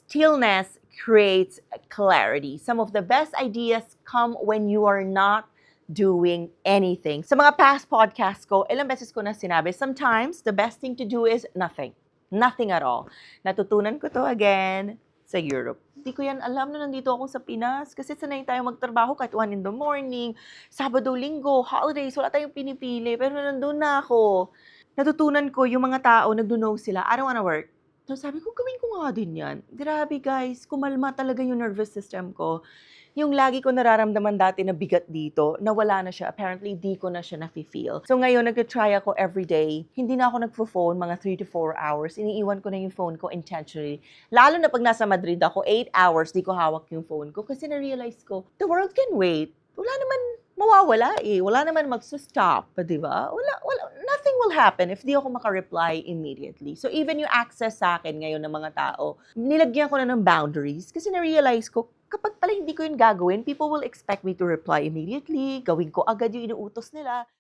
stillness creates clarity. Some of the best ideas come when you are not doing anything. Sa mga past podcasts ko, ilang beses ko na sinabi, sometimes the best thing to do is nothing. Nothing at all. Natutunan ko to again sa Europe. Hindi ko yan alam na nandito ako sa Pinas kasi sanay tayo magtrabaho kahit 1 in the morning, Sabado, Linggo, holidays, wala tayong pinipili. Pero nandun na ako. Natutunan ko yung mga tao, nagdunog sila, I don't wanna work. So sabi ko, gawin ko nga din yan. Grabe guys, kumalma talaga yung nervous system ko. Yung lagi ko nararamdaman dati na bigat dito, nawala na siya. Apparently, di ko na siya nafe-feel. So ngayon, nag-try ako everyday. Hindi na ako nagpo-phone mga 3 to 4 hours. Iniiwan ko na yung phone ko intentionally. Lalo na pag nasa Madrid ako, 8 hours, di ko hawak yung phone ko. Kasi na-realize ko, the world can wait. Wala naman mawawala eh. Wala naman magsa-stop, di ba? Nothing will happen if di ako maka-reply immediately. So even yung access sa akin ngayon ng mga tao, nilagyan ko na ng boundaries kasi na-realize ko, kapag pala hindi ko yun gagawin, people will expect me to reply immediately, gawin ko agad yung inuutos nila.